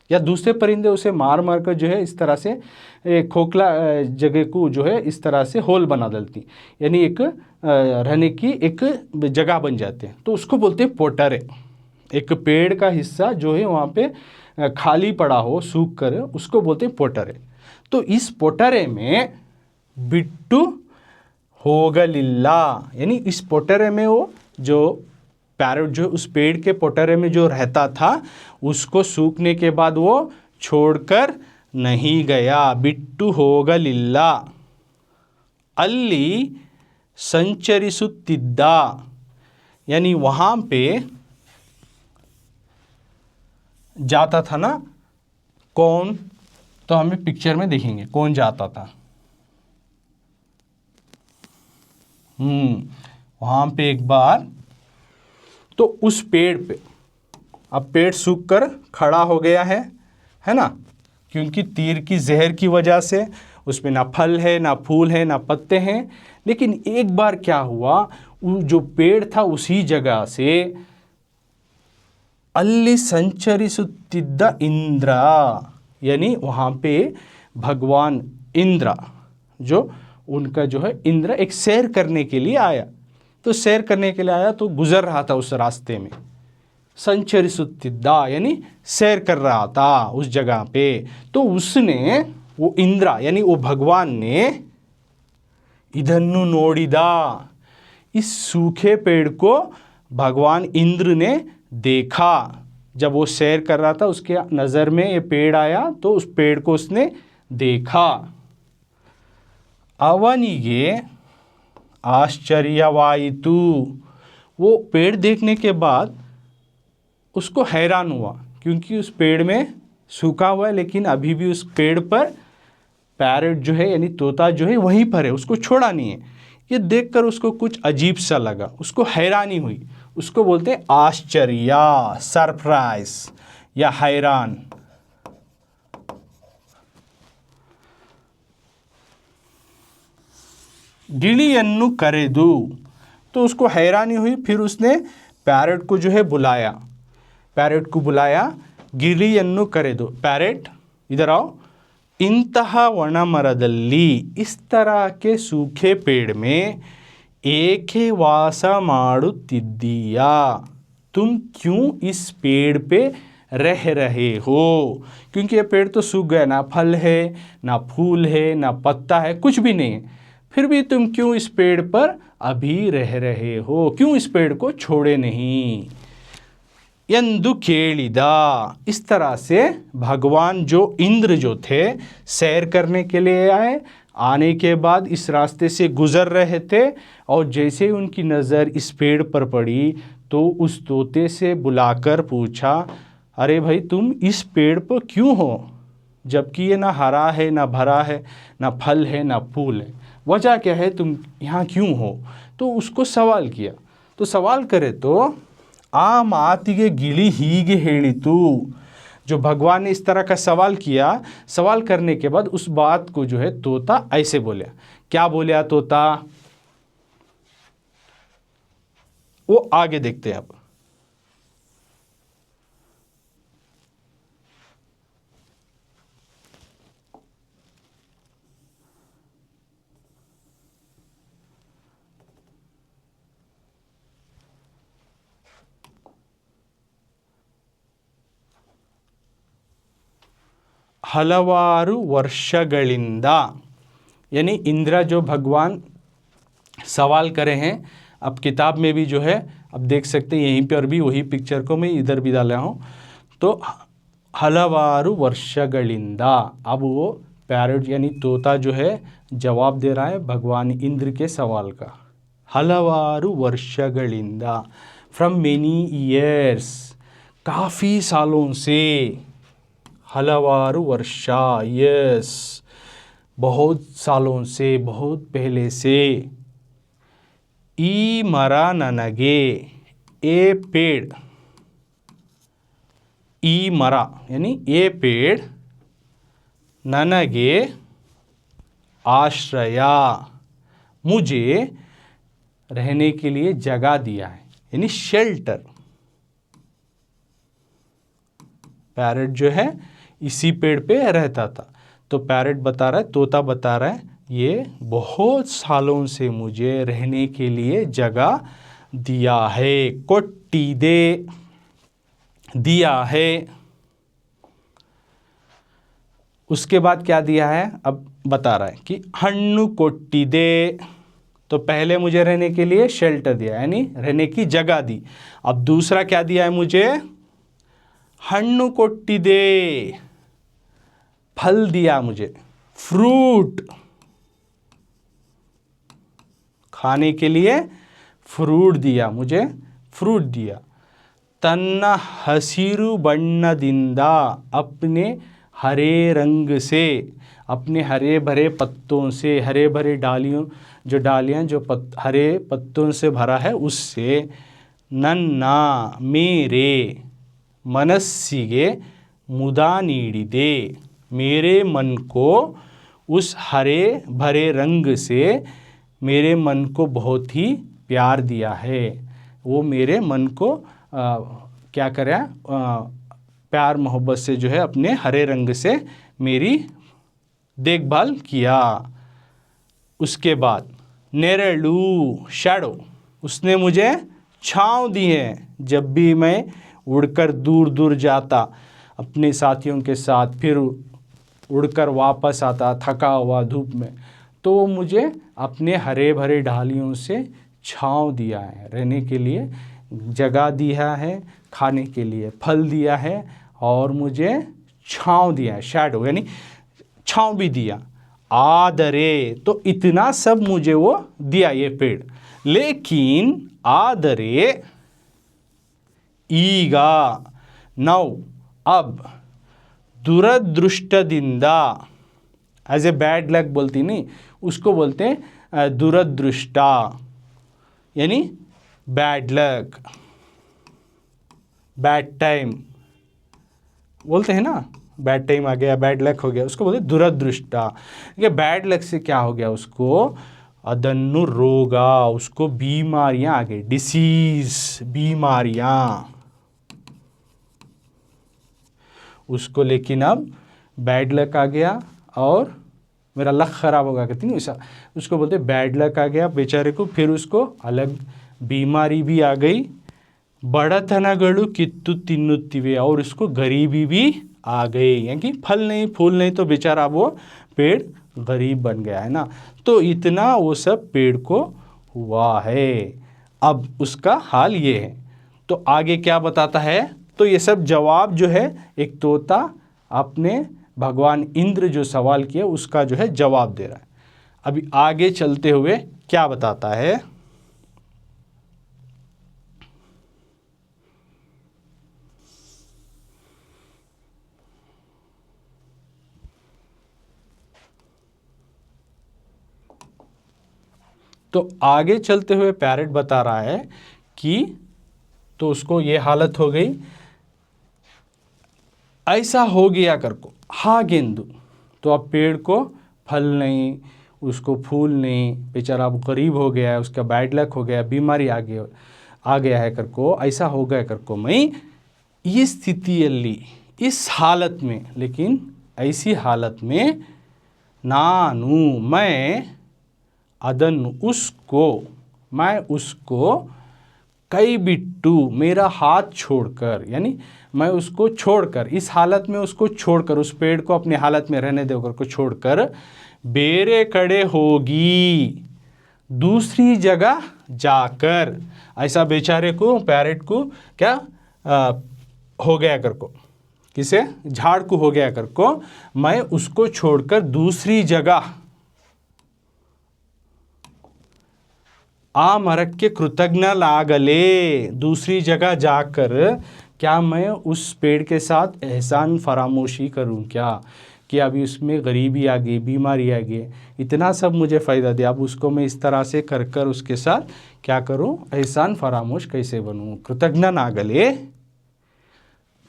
या दूसरे परिंदे उसे मार मार कर जो है इस तरह से खोखला जगह को जो है इस तरह से होल बना देती, यानी एक रहने की एक जगह बन जाते हैं, तो उसको बोलते हैं पोटरे। एक पेड़ का हिस्सा जो है वहाँ पे खाली पड़ा हो सूख कर, उसको बोलते हैं पोटरे। तो इस पोटरे में बिट्टू होगलिल्ला, यानी इस पोटरे में वो जो पैरोट जो उस पेड़ के पोटरे में जो रहता था, उसको सूखने के बाद वो छोड़कर नहीं गया। बिट्टू होगलिल्ला अल्ली संचरिसुत्तिद्दा, यानी वहाँ पे जाता था ना कौन, तो हमें पिक्चर में देखेंगे कौन जाता था। वहाँ पे एक बार, तो उस पेड़ पे, अब पेड़ सूख कर खड़ा हो गया है ना, क्योंकि तीर की जहर की वजह से उसमें ना फल है, ना फूल है, ना पत्ते हैं। लेकिन एक बार क्या हुआ, वो जो पेड़ था उसी जगह से अल्ली संचरिसुत्तिद्द इंद्र, यानी वहाँ पे भगवान इंद्र, जो उनका जो है इंद्र एक सैर करने के लिए आया, तो सैर करने के लिए आया तो गुजर रहा था उस रास्ते में, संचरिसुत्तिद्दा यानी सैर कर रहा था उस जगह पे। तो उसने, वो इंद्र यानी वो भगवान ने, इधन्नु नोडिदा, इस सूखे पेड़ को भगवान इंद्र ने देखा। जब वो सैर कर रहा था उसके नज़र में ये पेड़ आया, तो उस पेड़ को उसने देखा। ಅವನಿಗೆ आश्चर्यवायितु, वो पेड़ देखने के बाद उसको हैरान हुआ, क्योंकि उस पेड़ में सूखा हुआ है, लेकिन अभी भी उस पेड़ पर पैरट जो है यानी तोता जो है वहीं पर है, उसको छोड़ा नहीं है। ये देखकर उसको कुछ अजीब सा लगा, उसको हैरानी हुई, उसको बोलते हैं आश्चर्य, सरप्राइज या हैरान। गिलियन्नु करेदू, तो उसको हैरानी हुई। फिर उसने पैरेट को जो है बुलाया, पैरेट को बुलाया, गिलियन्नु करेदू, पैरेट इधर आओ, इंतहा वनमरदल्ली, इस तरह के सूखे पेड़ में एके वासा माडुत्तिद्दीया, तुम क्यों इस पेड़ पे रह रहे हो? क्योंकि ये पेड़ तो सूख गया, ना फल है, ना फूल है, ना पत्ता है, कुछ भी नहीं है, फिर भी तुम क्यों इस पेड़ पर अभी रह रहे हो, क्यों इस पेड़ को छोड़े नहीं? यंदु केलिदा, इस तरह से भगवान जो इंद्र जो थे सैर करने के लिए आए, आने के बाद इस रास्ते से गुजर रहे थे, और जैसे ही उनकी नज़र इस पेड़ पर पड़ी तो उस तोते से बुलाकर पूछा, अरे भाई तुम इस पेड़ पर क्यों हो, जबकि ये ना हरा है, ना भरा है, ना फल है, ना फूल है, वजह क्या है, तुम यहाँ क्यों हो? तो उसको सवाल किया। तो सवाल करे तो आ मातिगे गिली हीगे हेणितु, जो भगवान ने इस तरह का सवाल किया, सवाल करने के बाद उस बात को जो है तोता ऐसे बोला। क्या बोला तोता, वो आगे देखते हैं अब। ಹಲವಾರು ವರ್ಷಗಳಿಂದ, यानी इंद्र जो भगवान सवाल करे हैं, अब किताब में भी जो है अब देख सकते हैं, यहीं पर भी वही पिक्चर को मैं इधर भी डाला हूँ। तो हलवारू वर्षಗಳಿಂದ, अब वो पैरट यानी तोता जो है जवाब दे रहा है भगवान इंद्र के सवाल का। हलवारू वर्षಗಳಿಂದ, फ्रॉम मेनी ईयर्स, काफ़ी सालों से, हलवारू वर्षा, यस, बहुत सालों से, बहुत पहले से। ई मरा ननगे, ए पेड़, ई मरा यानी ये पेड़, ननगे आश्रया, मुझे रहने के लिए जगह दिया है, यानी शेल्टर। पैरट जो है इसी पेड़ पे रहता था। तो पैरट बता रहा है, तोता बता रहा है, ये बहुत सालों से मुझे रहने के लिए जगह दिया है, कोट्टी दे, दिया है। उसके बाद क्या दिया है, अब बता रहा है कि हन्नु कोट्टी दे, तो पहले मुझे रहने के लिए शेल्टर दिया, यानी रहने की जगह दी। अब दूसरा क्या दिया है मुझे, हन्नु कोट्टी दे, फल दिया मुझे, फ्रूट, खाने के लिए फ्रूट दिया मुझे, फ्रूट दिया। तन्ना हसीरु बन्नदिंदा, अपने हरे रंग से, अपने हरे भरे पत्तों से, हरे भरे डालियों, जो डालियाँ जो हरे पत्तों से भरा है उससे, नन्ना मेरे, मनस्सिगे मुदा नीडिदे, मेरे मन को उस हरे भरे रंग से मेरे मन को बहुत ही प्यार दिया है। वो मेरे मन को क्या करे, प्यार मोहब्बत से जो है अपने हरे रंग से मेरी देखभाल किया। उसके बाद नेरलू, शैडो, उसने मुझे छाँव दी है, जब भी मैं उड़कर दूर दूर जाता अपने साथियों के साथ, फिर उड़कर वापस आता थका हुआ धूप में, तो वो मुझे अपने हरे भरे डालियों से छाँव दिया है, रहने के लिए जगह दिया है, खाने के लिए फल दिया है, और मुझे छाँव दिया है, शैडो यानी छाँव भी दिया। आदरे, तो इतना सब मुझे वो दिया ये पेड़, लेकिन आदरे ईगा, नौ, अब, दुरदृष्टदिंदा, एज ए बैड लक बोलती नहीं, उसको बोलते हैं दुरदृष्टा यानी बैड लक, बैड टाइम बोलते हैं ना, बैड टाइम आ गया, बैड लक हो गया, उसको बोलते दुरदृष्टा। ये बैड लक से क्या हो गया उसको, अदन्नु रोगा, उसको बीमारियां आ गई, डिसीज, बीमारियां उसको। लेकिन अब बैड लक आ गया और मेरा लक ख़राब होगा, कहती नहीं वैसा, उसको बोलते बैड लक आ गया बेचारे को। फिर उसको अलग बीमारी भी आ गई, बड़तनगलु कित्तु तिन्नुत्तिवे, और उसको गरीबी भी आ गई, यानी फल नहीं फूल नहीं, तो बेचारा वो पेड़ गरीब बन गया है ना। तो इतना वो सब पेड़ को हुआ है। अब उसका हाल ये है। तो आगे क्या बताता है, तो ये सब जवाब जो है एक तोता अपने भगवान इंद्र जो सवाल किया उसका जो है जवाब दे रहा है। अभी आगे चलते हुए क्या बताता है, तो आगे चलते हुए पैरेट बता रहा है कि तो उसको ये हालत हो गई, ऐसा हो गया कर को हा गेंदू, तो अब पेड़ को फल नहीं, उसको फूल नहीं, बेचारा अब गरीब हो गया है, उसका बैड लक हो गया, बीमारी आ गया है कर को, ऐसा हो गया कर को मैं ये स्थितिಯಲ್ಲಿ, इस हालत में, लेकिन ऐसी हालत में नानु मैं, अदन उसको, मैं उसको, कई बिट्टू मेरा हाथ छोड़कर, यानी मैं उसको छोड़कर, इस हालत में उसको छोड़कर, उस पेड़ को अपने हालत में रहने देकर को छोड़कर, बेरे कड़े होगी, दूसरी जगह जाकर, ऐसा बेचारे को, पैरेट को क्या हो गया कर को, किसे, झाड़ को हो गया कर को, मैं उसको छोड़कर दूसरी जगह, आ मरक के कृतज्ञ लागले, दूसरी जगह जाकर क्या मैं उस पेड़ के साथ एहसान फरामोशी करूं क्या, कि अभी उसमें गरीबी आ गई, बीमारी आ गई, इतना सब मुझे फ़ायदा दिया, अब उसको मैं इस तरह से कर कर उसके साथ क्या करूं, एहसान फरामोश कैसे बनूं, कृतज्ञ नागले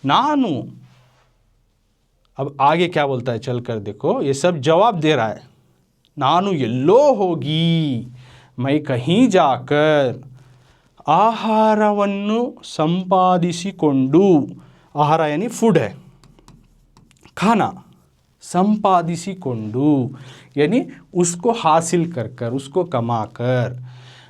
नानू। अब आगे क्या बोलता है चल कर देखो, ये सब जवाब दे रहा है, नानू येल्लो होगी, मैं कहीं जाकर आहारवन्नु संपादिसिकोंडु, आहार यानी फूड है, खाना, संपादिसिकोंडु यानी उसको हासिल कर कर, उसको कमा कर,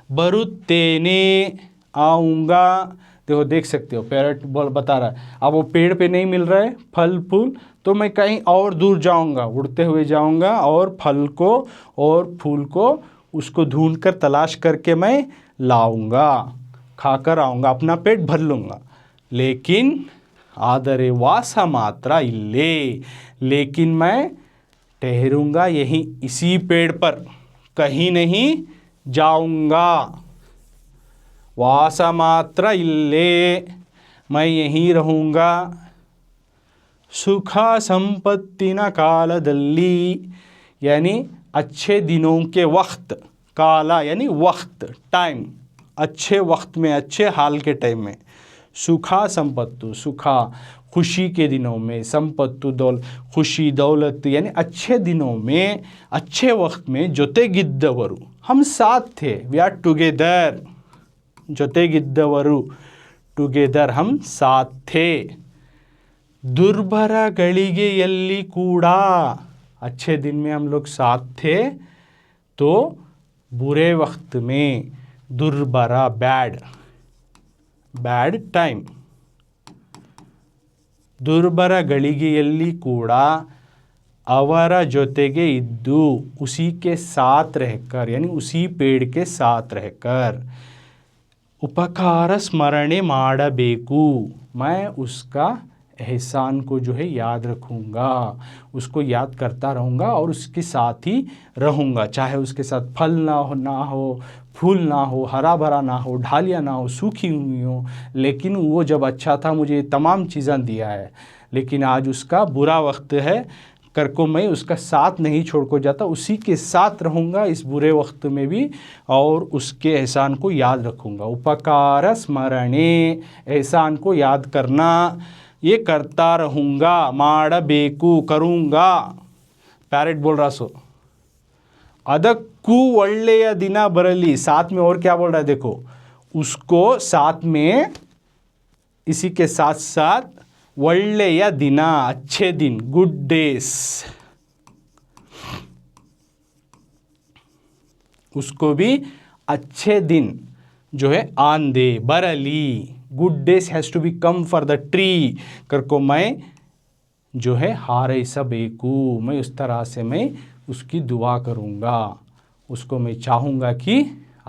बरुत्तेने आऊँगा। देखो देख सकते हो पैरट बता रहा है, अब वो पेड़ पे नहीं मिल रहा है फल फूल, तो मैं कहीं और दूर जाऊँगा, उड़ते हुए जाऊँगा और फल को और फूल को उसको ढूंढ कर तलाश करके मैं लाऊंगा, खाकर आऊँगा, अपना पेट भर लूँगा। लेकिन आदरे वासा मात्रा इल्ले, लेकिन मैं ठहरूंगा यहीं इसी पेड़ पर, कहीं नहीं जाऊँगा, वासा मात्रा इल्ले, मैं यहीं रहूँगा, सुखा संपत्ति न कालदल्ली, यानी अच्छे दिनों के वक्त, काला यानी वक्त, टाइम, अच्छे वक्त में, अच्छे हाल के टाइम में, सुखा संपत्तु, सुखा खुशी के दिनों में, संपत्तु खुशी दौलत यानी अच्छे दिनों में, अच्छे वक्त में, जोतेगिद्दवरु हम साथ थे, वी आर टुगेदर, जोतेगिद्दवरु टुगेदर हम साथ थे, दुर्भर ಗಳಿಗೆಯಲ್ಲಿ कूड़ा, अच्छे दिन में हम लोग साथ थे, तो बुरे वक्त में, दुर्बरा बैड, बैड टाइम, दुर्बरा ಗಳಿಗೆಯಲ್ಲಿ ಕೂಡ ಅವರ ಜೊತೆಗೆ ಇದ್ದು, उसी के साथ रहकर, यानी उसी पेड़ के साथ रहकर, उपकार स्मरणे ಮಾಡಬೇಕು, मैं उसका एहसान को जो है याद रखूँगा, उसको याद करता रहूँगा और उसके साथ ही रहूँगा, चाहे उसके साथ फल ना हो, फूल ना हो, हरा भरा ना हो, ढालियाँ ना हो, सूखी हुई हो, लेकिन वो जब अच्छा था मुझे तमाम चीज़ें दिया है, लेकिन आज उसका बुरा वक्त है, कर को मैं उसका साथ नहीं छोड़ को जाता, उसी के साथ रहूँगा इस बुरे वक्त में भी और उसके एहसान को याद रखूँगा। उपकार स्मरणे, एहसान को याद करना, ये करता रहूँगा। ಮಾಡಬೇಕು, करूँगा। पैरेट बोल रहा सो ಅದಕ್ಕೂ ಒಳ್ಳೆಯ ದಿನ ಬರಲಿ, साथ में और क्या बोल रहा है देखो, उसको साथ में इसी के साथ साथ ಒಳ್ಳೆಯ ದಿನ, अच्छे दिन, गुड डेज, उसको भी अच्छे दिन जो है आन दे, बरली, good days has to be come for the tree कर को मैं जो है हारैसಬೇಕು, मैं उस तरह से मैं उसकी दुआ करूँगा, उसको मैं चाहूँगा कि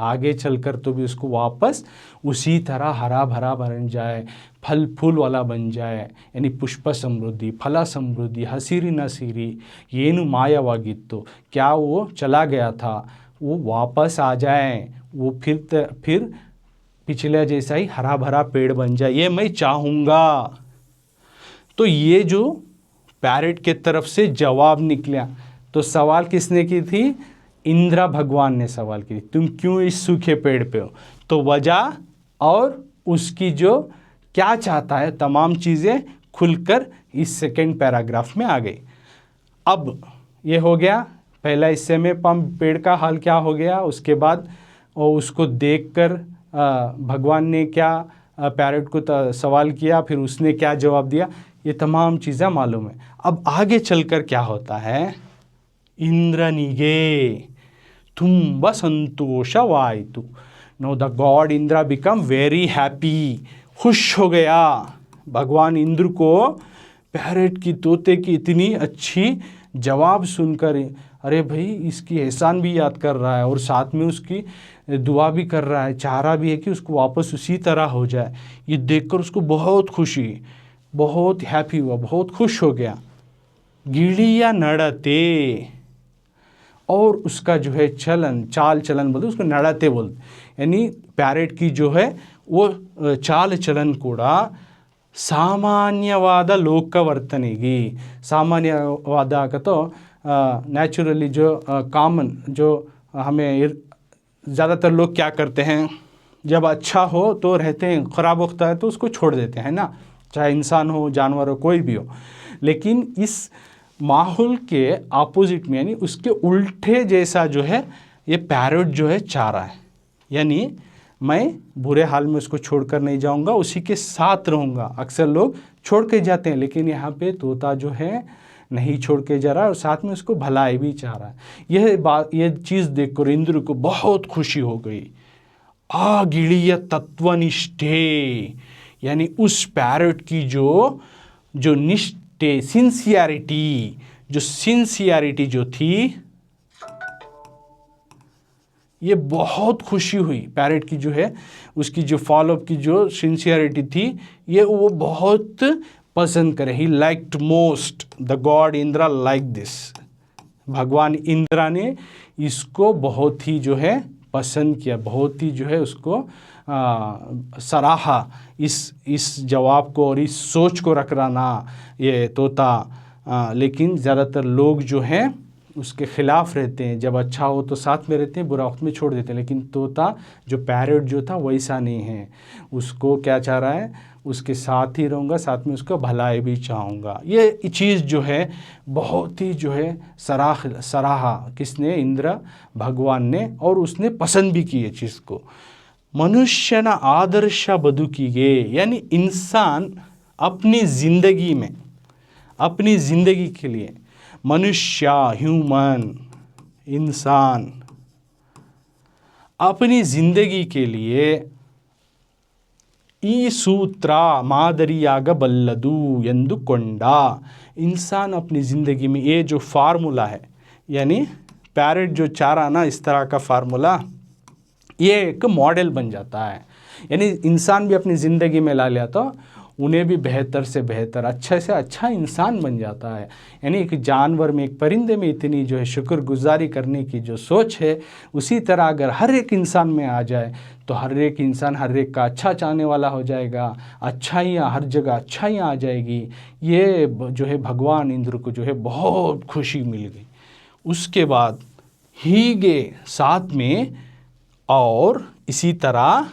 आगे चलकर तो भी उसको वापस उसी तरह हरा भरा बन जाए, फल फूल वाला बन जाए, यानी पुष्प समृद्धि, फल समृद्धि, हसीरी नसीरी, येनु मायವಾಗಿತ್ತು, क्या वो चला गया था वो वापस आ जाए, वो फिर पिछले जैसा ही हरा भरा पेड़ बन जाए, ये मैं चाहूँगा। तो ये जो पैरेट के तरफ से जवाब निकला, तो सवाल किसने की थी? इंद्र भगवान ने सवाल की, तुम क्यों इस सूखे पेड़ पे हो? तो वजह और उसकी जो क्या चाहता है तमाम चीज़ें खुलकर इस सेकेंड पैराग्राफ में आ गई। अब ये हो गया पहला हिस्से में पेड़ का हाल क्या हो गया, उसके बाद और उसको देखकर भगवान ने क्या पैरेट को सवाल किया, फिर उसने क्या जवाब दिया, ये तमाम चीज़ें मालूम है। अब आगे चलकर क्या होता है, इंद्रनिगे ತುಂಬ संतोषवाಯಿತು, no the god Indra become very happy, खुश हो गया। भगवान इंद्र को पैरेट की, तोते की इतनी अच्छी जवाब सुनकर, अरे भाई इसकी एहसान भी याद कर रहा है और साथ में उसकी दुआ भी कर रहा है, चाह रहा भी है कि उसको वापस उसी तरह हो जाए, ये देखकर उसको बहुत खुशी, बहुत हैप्पी हुआ, बहुत खुश हो गया। गिड़िया नड़ते, और उसका जो है चलन, चाल चलन बोलते, उसको नड़ते बोलते, यानी पैरेट की जो है वो चाल चलन कूड़ा सामान्यवाद लोकवರ್ತನೆಗೆ, सामान्यवाद का तो नेचुरली जो कॉमन, जो हमें ज़्यादातर लोग क्या करते हैं, जब अच्छा हो तो रहते हैं, ख़राब होता है तो उसको छोड़ देते हैं ना, चाहे इंसान हो, जानवर हो, कोई भी हो। लेकिन इस माहौल के अपोजिट में, यानी उसके उल्टे जैसा जो है ये पैरेट जो है चाह रहा है, यानी मैं बुरे हाल में उसको छोड़कर नहीं जाऊंगा, उसी के साथ रहूँगा। अक्सर लोग छोड़ के जाते हैं, लेकिन यहाँ पे तोता जो है नहीं छोड़ के जा रहा है और साथ में उसको भलाई भी चाह रहा है। यह बात, ये चीज़ देखकर इंद्र को बहुत खुशी हो गई। गिड़िया तत्वनिष्ठे, यानी उस पैरेट की जो निष्ठे, सिंसियरिटी, जो सिंसियरिटी जो थी, ये बहुत खुशी हुई पैरेट की, जो है उसकी जो फॉलोअप की जो सिंसियरिटी थी, ये वो बहुत पसंद करे। He liked most, the god Indra like this, भगवान इंद्र ने इसको बहुत ही जो है पसंद किया, बहुत ही जो है उसको सराहा, इस जवाब को और इस सोच को रख रहा ना ये तोता। लेकिन ज़्यादातर लोग जो हैं उसके ख़िलाफ़ रहते हैं, जब अच्छा हो तो साथ में रहते हैं, बुरा वक्त में छोड़ देते हैं। लेकिन तोता जो पैरेट जो था वैसा नहीं है, उसको क्या चाह रहा है, उसके साथ ही रहूँगा, साथ में उसका भलाई भी चाहूँगा। ये चीज़ जो है बहुत ही जो है सराहा किसने, इंद्र भगवान ने, और उसने पसंद भी की ये चीज़ को। मनुष्यನ आदर्श बदुकिगे, यानी इंसान अपनी ज़िंदगी में, अपनी ज़िंदगी के लिए, मनुष्य, ह्यूमन, इंसान अपनी ज़िंदगी के लिए ಈ सूत्र ಮಾದರಿಯಾಗಬಲ್ಲದು ಎಂದುಕೊಂಡ, इंसान अपनी ज़िंदगी में ये जो फार्मूला है, यानी पैरेट जो चाह रहा ना इस तरह का फार्मूला, ये एक मॉडल बन जाता है। यानी इंसान भी अपनी ज़िंदगी में ला लिया तो उन्हें भी बेहतर से बेहतर, अच्छा से अच्छा इंसान बन जाता है। यानी एक जानवर में, एक परिंदे में इतनी जो है शुक्रगुजारी करने की जो सोच है, उसी तरह अगर हर एक इंसान में आ जाए तो हर एक इंसान हर एक का अच्छा चाहने वाला हो जाएगा, अच्छाइयाँ हर जगह अच्छाइयाँ आ जाएगी। ये जो है भगवान इंद्र को जो है बहुत खुशी मिल गई। उसके बाद हीगे साथ में, और इसी तरह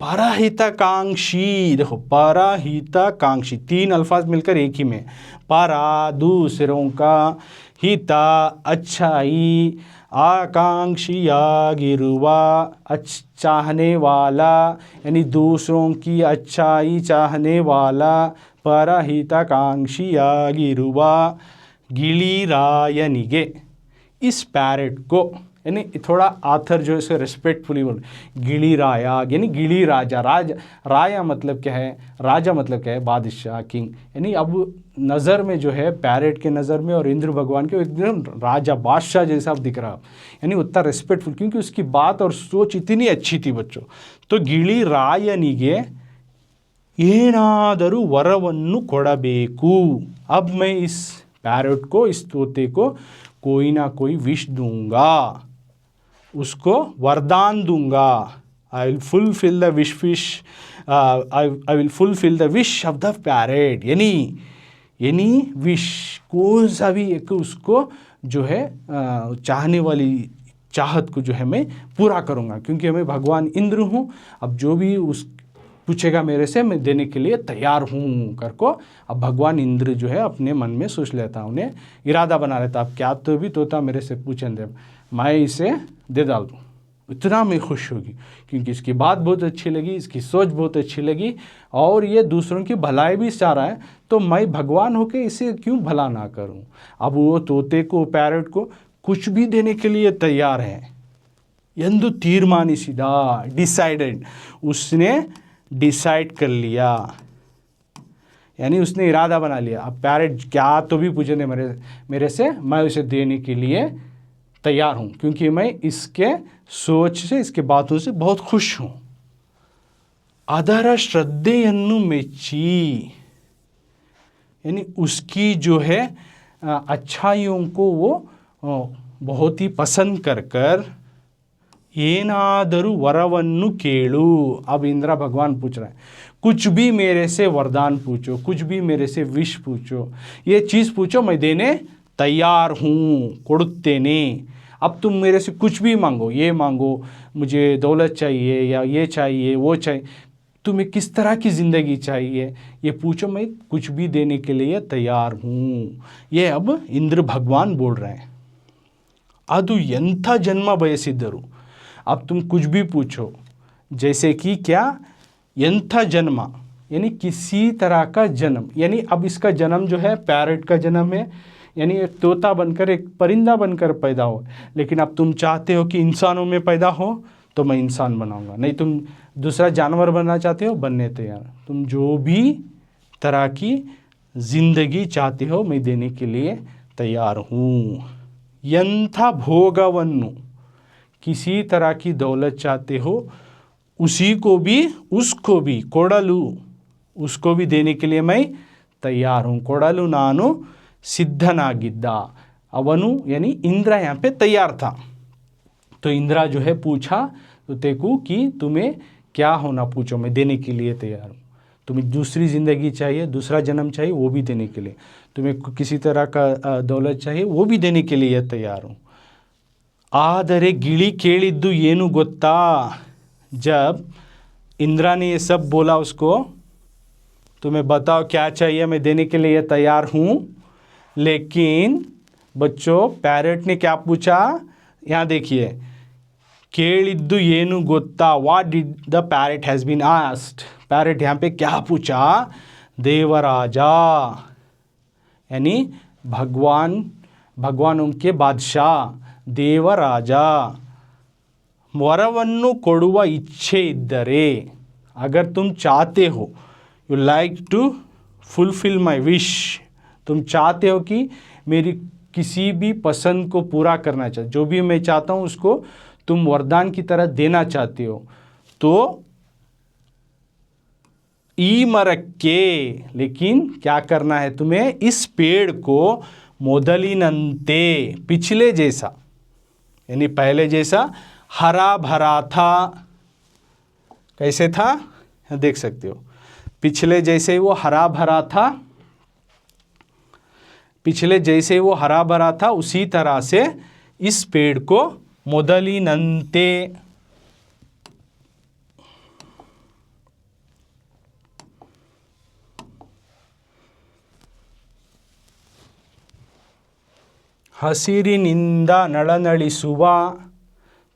पराहितकांक्षी, देखो पराहितकांक्षी 3 अल्फाज मिलकर एक ही में, परा दूसरों का, हिता अच्छाई, आकांक्षिया गिरुवा चाहने वाला, यानी दूसरों की अच्छाई चाहने वाला, पराहितकांक्षिया गिरुवा गिलिरायनिगे। इस पैरेट को, यानी थोड़ा आथर जो है इसे रिस्पेक्टफुली बोल, गिलिराया यानी गिली राजा, राया मतलब क्या है, राजा मतलब क्या है, बादशाह, किंग। यानी अब नज़र में जो है पैरेट के नज़र में और इंद्र भगवान के एकदम राजा बादशाह जैसा अब दिख रहा, यानी उतना रिस्पेक्टफुल, क्योंकि उसकी बात और सोच इतनी अच्छी थी बच्चों। तो गिलिरायनिगे ಏನಾದರೂ ವರವನ್ನು ಕೊಡಬೇಕು, अब मैं इस पैरेट को, इस तोते को कोई ना कोई विश दूंगा, उसको वरदान दूंगा। I will fulfil the I will fulfil the wish of the parrot, यानी विश कोई सा भी एक उसको जो है चाहने वाली चाहत को जो है मैं पूरा करूँगा, क्योंकि मैं भगवान इंद्र हूँ। अब जो भी उस पूछेगा मेरे से, मैं देने के लिए तैयार हूँ कर को अब भगवान इंद्र जो है अपने मन में सोच लेता, उन्हें इरादा बना लेता, अब क्या तो भी तोता मेरे से पूछें दे, मैं इसे दे डाल दूँ, इतना मैं खुश होगी, क्योंकि इसकी बात बहुत अच्छी लगी, इसकी सोच बहुत अच्छी लगी, और ये दूसरों की भलाई भी चाह रहा है, तो मैं भगवान होके इसे क्यों भला ना करूँ। अब वो तोते को, पैरेट को कुछ भी देने के लिए तैयार है। यंदु तीर्मानिसिदा, डिसाइडेड, उसने डिसाइड कर लिया, यानी उसने इरादा बना लिया, अब पैरेट क्या तो भी पूछे मेरे से, मैं उसे देने के लिए तैयार हूँ, क्योंकि मैं इसके सोच से, इसके बातों से बहुत खुश हूँ। ಅದರ ಶ್ರದ್ಧೆಯನ್ನು ಮೆಚ್ಚಿ, यानी उसकी जो है अच्छाइयों को वो बहुत ही पसंद कर ಏನಾದರೂ ವರವನ್ನು ಕೇಳು। अब इंद्रा भगवान पूछ रहा है, कुछ भी मेरे से वरदान पूछो, कुछ भी मेरे से विश पूछो, ये चीज़ पूछो, मैं देने तैयार हूँ, ಕೊಡುತ್ತೇನೆ। अब तुम मेरे से कुछ भी मांगो, ये मांगो मुझे दौलत चाहिए, या ये चाहिए, वो चाहिए, तुम्हें किस तरह की ज़िंदगी चाहिए, ये पूछो, मैं कुछ भी देने के लिए तैयार हूँ। ये अब इंद्र भगवान बोल रहे हैं। ಅದು ಎಂಥ ಜನ್ಮ ಬಯಸಿದ್ದರು, अब तुम कुछ भी पूछो, जैसे कि क्या, यंथा जन्म, यानी किसी तरह का जन्म, यानी अब इसका जन्म जो है पैरेट का जन्म है, यानी एक तोता बनकर, एक परिंदा बनकर पैदा हो, लेकिन अब तुम चाहते हो कि इंसानों में पैदा हो, तो मैं इंसान बनाऊंगा, नहीं तुम दूसरा जानवर बनना चाहते हो, बनने तैयार, तुम जो भी तरह की ज़िंदगी चाहते हो, मैं देने के लिए तैयार हूँ। यंथा भोगवन्नु, किसी तरह की दौलत चाहते हो, उसी को भी, उसको भी, कोडलू, उसको भी देने के लिए मैं तैयार हूँ। कोडलू नानु सिद्धनागिद्द, अवनु यानी इंद्र यहाँ पे तैयार था। तो इंद्रा जो है पूछा तो तेकू कि तुम्हें क्या होना पूछो, मैं देने के लिए तैयार हूँ। तुम्हें दूसरी ज़िंदगी चाहिए, दूसरा जन्म चाहिए, वो भी देने के लिए, तुम्हें किसी तरह का दौलत चाहिए, वो भी देने के लिए तैयार हूँ। ಆದರೆ ಗಿಳಿ ಕೇಳಿದ್ದು ಏನು ಗೊತ್ತಾ, जब इंद्रा ने ये सब बोला उसको, तुम्हें बताओ क्या चाहिए, मैं देने के लिए तैयार हूँ, लेकिन बच्चों पैरेट ने क्या पूछा, यहाँ देखिए, ಕೇಳಿದ್ದು ಏನು ಗೊತ್ತಾ, what did the parrot has been asked, parrot यहाँ पे क्या पूछा, देवराजा, यानी भगवानों के बादशाह, देवराजा, वरवन्नु ಕೊಡುವ इच्छे इद्दरे, अगर तुम चाहते हो, you like to fulfil my wish, तुम चाहते हो कि मेरी किसी भी पसंद को पूरा करना चाहते, जो भी मैं चाहता हूँ उसको तुम वरदान की तरह देना चाहते हो, तो ई मरक्के, लेकिन क्या करना है तुम्हें, इस पेड़ को मोदलिनंते, पिछले जैसा यानी पहले जैसा हरा भरा था। कैसे था देख सकते हो, पिछले जैसे वो हरा भरा था, पिछले जैसे वो हरा भरा था उसी तरह से इस पेड़ को मोदलिनंते, हसिरिनिंदा नळनळिसुव,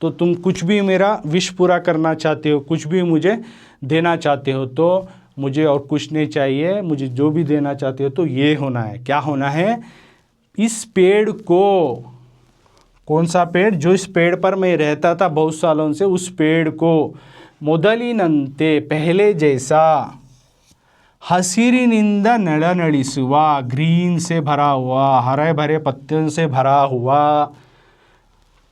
तो तुम कुछ भी मेरा विश पूरा करना चाहते हो, कुछ भी मुझे देना चाहते हो, तो मुझे और कुछ नहीं चाहिए, मुझे जो भी देना चाहते हो तो ये होना है। क्या होना है, इस पेड़ को, कौन सा पेड़, जो इस पेड़ पर मैं रहता था बहुत सालों से, उस पेड़ को मोदलिनंते, पहले जैसा, हसिरिनिंदा नळनळिसुव, ग्रीन से भरा हुआ, हरे भरे पत्तों से भरा हुआ,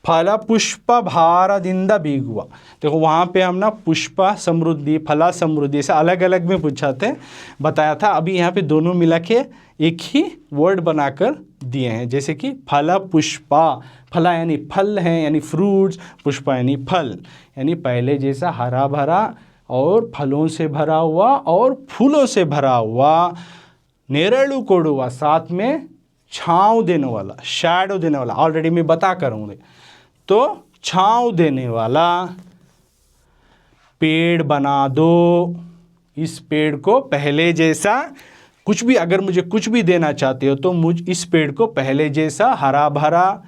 फल पुष्प भारदिंदा बीगुआ। देखो वहाँ पे हम ना पुष्प समृद्धि, फला समृद्धि से अलग अलग में पूछा थे, बताया था। अभी यहाँ पे दोनों मिला के एक ही वर्ड बनाकर दिए हैं, जैसे कि फल पुष्पा, फला यानी फल हैं यानी फ्रूट्स, पुष्पा यानी फल, यानी पहले जैसा हरा भरा और फलों से भरा हुआ और फूलों से भरा हुआ, नेरळु कोडुआ, साथ में छाँव देने वाला, शैडो देने वाला, ऑलरेडी मैं बता कर हूँ, तो छाँव देने वाला पेड़ बना दो। इस पेड़ को पहले जैसा, कुछ भी अगर मुझे कुछ भी देना चाहते हो तो मुझ इस पेड़ को पहले जैसा हरा भरा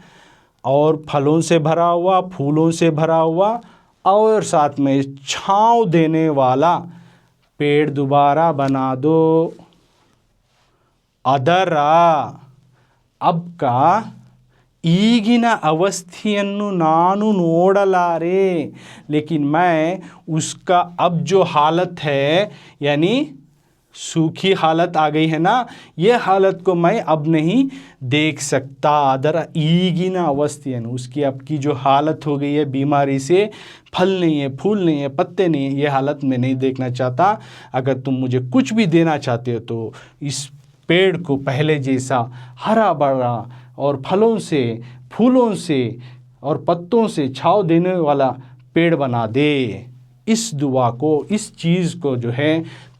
और फलों से भरा हुआ, फूलों से भरा हुआ और साथ में छाँव देने वाला पेड़ दोबारा बना दो। ಅದರ, अब का ಈಗಿನ अवस्थिಯನ್ನು ನಾನು ನೋಡಲಾರೆ, लेकिन मैं उसका अब जो हालत है यानी सूखी हालत आ गई है ना, ये हालत को मैं अब नहीं देख सकता। अदर ಈಗಿನ अवस्थिಯನ್ನು, उसकी अब की जो हालत हो गई है बीमारी से, फल नहीं है, फूल नहीं है, पत्ते नहीं है, ये हालत मैं नहीं देखना चाहता। अगर तुम मुझे कुछ भी देना चाहते हो तो इस पेड़ को पहले जैसा हरा भरा और फलों से, फूलों से और पत्तों से छाँव देने वाला पेड़ बना दे। इस दुआ को, इस चीज़ को जो है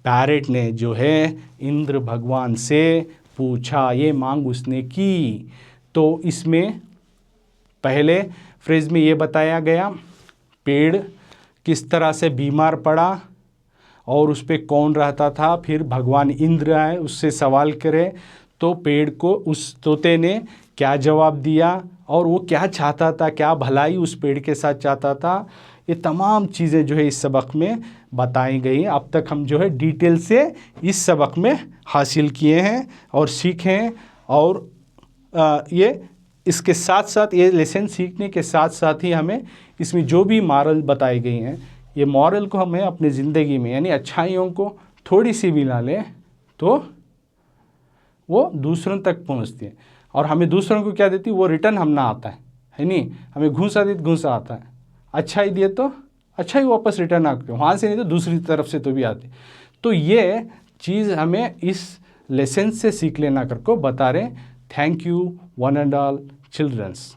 पैरेट ने जो है इंद्र भगवान से पूछा, ये मांग उसने की। तो इसमें पहले फ्रेज में ये बताया गया पेड़ किस तरह से बीमार पड़ा और उस पर कौन रहता था, फिर भगवान इंद्र आए उससे सवाल करे तो पेड़ को उस तोते ने क्या जवाब दिया और वो क्या चाहता था, क्या भलाई उस पेड़ के साथ चाहता था, ये तमाम चीज़ें जो है इस सबक में बताई गई। अब तक हम जो है डिटेल से इस सबक में हासिल किए हैं और सीखे हैं। और ये इसके साथ साथ, ये लेसन सीखने के साथ साथ ही हमें इसमें जो भी मॉरल बताई गई हैं, ये मॉरल को हमें अपनी ज़िंदगी में यानी अच्छाइयों को थोड़ी सी भी ला लें तो वो दूसरों तक पहुंचती है। और हमें दूसरों को क्या देती है, वो रिटर्न हम ना आता है नहीं, हमें घूसा दी तो घूसा आता है, अच्छा ही दिए तो अच्छा ही वापस रिटर्न आते, वहाँ से नहीं तो दूसरी तरफ से तो भी आते। तो ये चीज़ हमें इस लेसन से सीख लेना करके बता रहे। Thank you one and all children's.